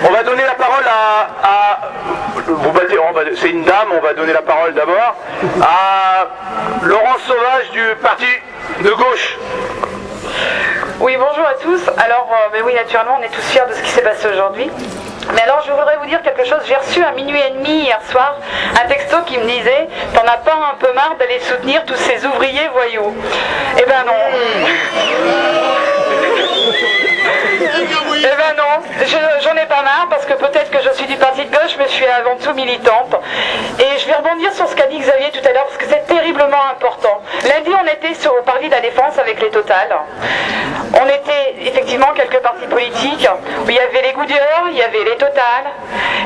On va donner la parole c'est une dame, on va donner la parole d'abord à Laurence Sauvage du parti de gauche. Oui, bonjour à tous. Alors, mais oui, naturellement, on est tous fiers de ce qui s'est passé aujourd'hui. Mais alors, je voudrais vous dire quelque chose. J'ai reçu à minuit et demi hier soir un texto qui me disait « T'en as pas un peu marre d'aller soutenir tous ces ouvriers voyous ?» Eh ben non. Eh ben non, j'en ai pas marre parce que peut-être que je suis du parti de gauche, mais je suis avant tout militante. Et je vais rebondir sur ce qu'a dit Xavier tout à l'heure parce que c'est terriblement important. Lundi, on était au parti de la Défense avec les Total. On était effectivement quelques partis politiques où il y avait les Goodyear, il y avait les Total,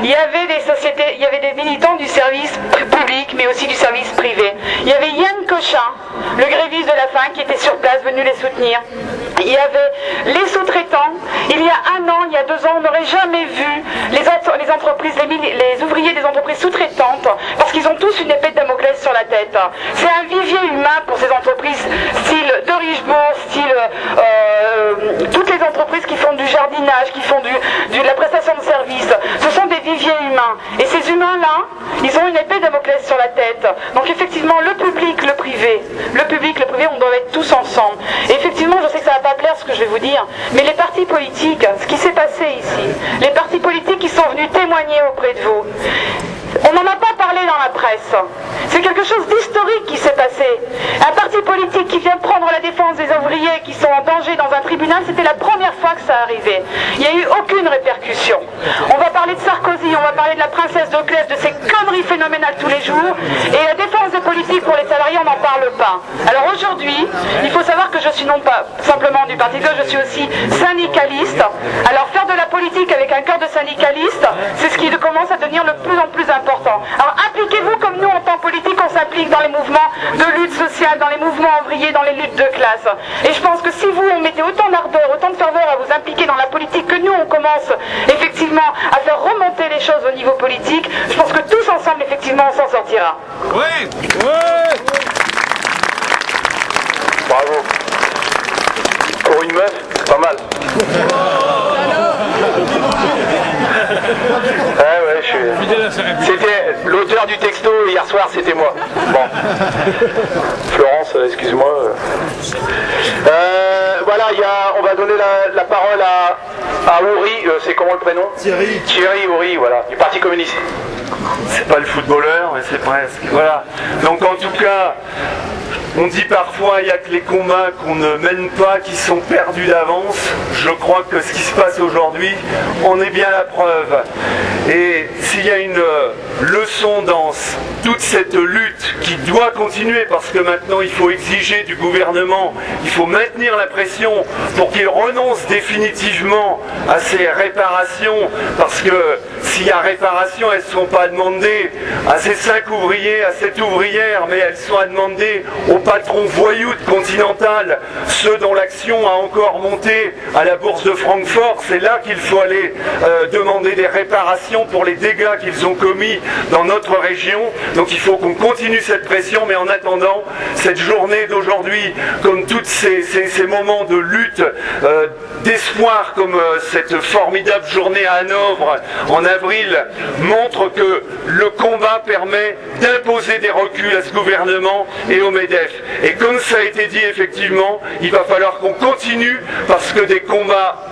il y avait des sociétés, il y avait des militants du service public, mais aussi du service privé. Il y avait Yann Cochin, le gréviste de la faim, qui était sur place, venu les soutenir. Il y avait les sous-traitants. Il y a un an, il y a 2 ans, on n'aurait jamais vu les entreprises, les ouvriers des entreprises sous-traitantes, parce qu'ils ont tous une épée de Damoclès sur la tête. C'est un vivier humain pour ces entreprises, style de Richebourg, style toutes les entreprises qui font du jardinage, qui font de la prestation de services. Ce sont des viviers humains. Et ces humains-là, ils ont une épée de Damoclès sur la tête. Donc effectivement, le public, le privé, on doit être tous ensemble. Et effectivement, je sais que ça ne va pas plaire ce que je vais vous dire, mais les partis politiques, ce qui s'est passé ici, les partis politiques qui sont venus témoigner auprès de vous, on n'en a pas parlé dans la presse. C'est quelque chose d'historique qui s'est passé. Un parti politique qui vient prendre la défense des ouvriers qui sont en danger dans un tribunal, c'était la première fois que ça arrivait. Il n'y a eu aucune répercussion. On va parler de Sarkozy, on va parler de la princesse de Clèves, de ces conneries phénoménales tous les jours, et la défense des politiques pour les salariés, on n'en parle pas. Alors aujourd'hui, il faut savoir que je suis non pas simplement du parti de gauche, je suis aussi syndicaliste. Alors faire de la politique avec un cœur de syndicaliste, c'est ce qui commence à devenir de plus en plus important. Alors impliquez-vous comme nous en tant que politique, on s'implique dans les mouvements de lutte sociale, dans les mouvements ouvriers, dans les luttes de classe. Et je pense que si vous mettez autant d'ardeur, autant de ferveur à vous impliquer dans la politique que nous, on commence effectivement à faire remonter les choses au niveau politique, je pense que tous ensemble, effectivement, on s'en sortira. Oui, oui. Bravo. Pour une meuf, pas mal. C'était l'auteur du texto hier soir, c'était moi. Bon. Florence, excuse-moi. Voilà, on va donner la parole à Ouri, c'est comment le prénom ? Thierry Ouri, voilà, du Parti communiste. C'est pas le footballeur, mais c'est presque. Voilà. Donc en tout cas, on dit parfois il n'y a que les combats qu'on ne mène pas qui sont perdus d'avance. Je crois que ce qui se passe aujourd'hui en est bien la preuve. Et s'il y a une leçon dans toute cette lutte qui doit continuer, parce que maintenant il faut exiger du gouvernement, il faut maintenir la pression pour qu'il renonce définitivement à ces réparations, parce que s'il y a réparation, elles ne sont pas demandées à ces 5 ouvriers, à cette ouvrière, mais elles sont à demander aux patrons voyous de Continental, ceux dont l'action a encore monté à la bourse de Francfort. C'est là qu'il faut aller demander des réparations pour les dégâts qu'ils ont commis dans notre région. Donc il faut qu'on continue cette pression, mais en attendant, cette journée d'aujourd'hui, comme tous ces moments de lutte, d'espoir, comme cette formidable journée à Hanovre en avril, montre que le combat permet d'imposer des reculs à ce gouvernement et au MEDEF. Et comme ça a été dit, effectivement, il va falloir qu'on continue, parce que des combats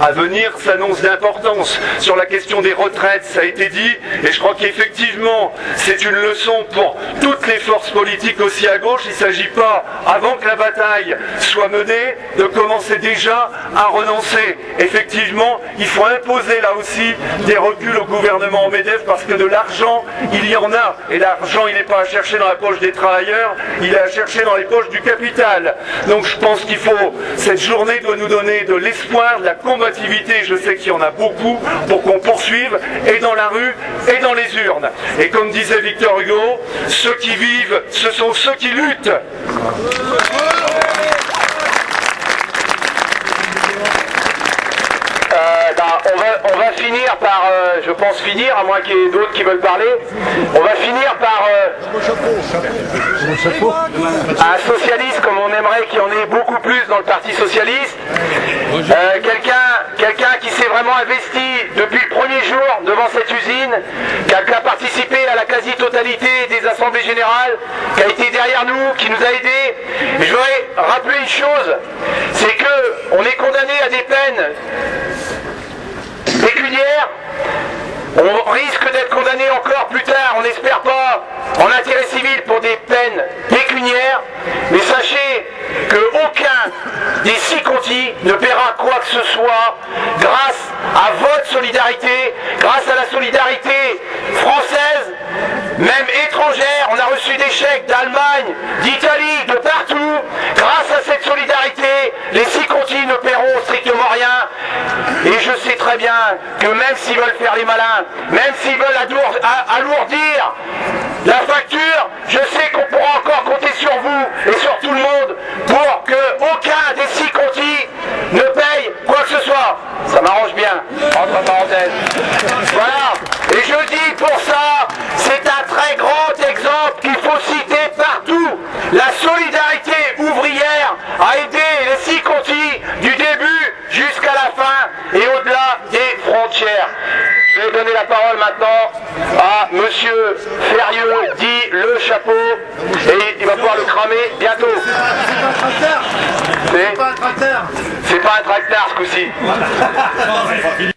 à venir s'annoncent d'importance. Sur la question des retraites, ça a été dit, et je crois qu'effectivement, c'est une leçon pour toutes les forces politiques aussi à gauche. Il ne s'agit pas, avant que la bataille soit menée, de commencer déjà à renoncer. Effectivement, il faut imposer là aussi des reculs au gouvernement, au MEDEF, parce que de l'argent, il y en a. Et l'argent, il n'est pas à chercher dans la poche des travailleurs, il est à chercher dans les poches du capital. Donc je pense qu'il faut, cette journée doit nous donner de l'espoir, de la combativité, je sais qu'il y en a beaucoup, pour qu'on poursuive, et dans la rue, et dans les urnes. Et comme disait Victor Hugo, ceux qui vivent, ce sont ceux qui luttent. On va va finir par, je pense finir, à moins qu'il y ait d'autres qui veulent parler, on va finir par un socialiste comme on aimerait qu'il y en ait beaucoup plus dans le Parti Socialiste, quelqu'un qui s'est vraiment investi depuis le premier jour devant cette usine, qui a participé à la quasi-totalité des assemblées générales, qui a été derrière nous, qui nous a aidés. Mais je voudrais rappeler une chose, c'est que on est condamné à des peines pécuniaires. On risque d'être condamné encore plus tard, on n'espère pas, en intérêt civil pour des peines pécuniaires, mais sachez qu'aucun des 6 contis ne paiera quoi que ce soit grâce à votre solidarité, grâce à la solidarité française, même étrangère. On a reçu des chèques d'Allemagne, d'Italie, de partout. Grâce à cette solidarité, les 6 contis ne paieront strictement rien. Et je sais très bien que même s'ils veulent faire les malins, même s'ils veulent alourdir la facture, je sais qu'on pourra encore compter sur vous et sur tout le monde pour que aucun des 6 contis ne paye quoi que ce soit. Ça m'arrange bien, entre parenthèses. Voilà. Et je dis pour ça, c'est un très grand exemple qu'il faut citer partout. La solidarité ouvrière a aidé les 6 contis du début jusqu'à la fin et au-delà des frontières. Je vais donner la parole maintenant à Monsieur Ferrieux, dit Le Chapeau, et il va pouvoir le cramer bientôt. C'est pas un tracteur ce coup-ci.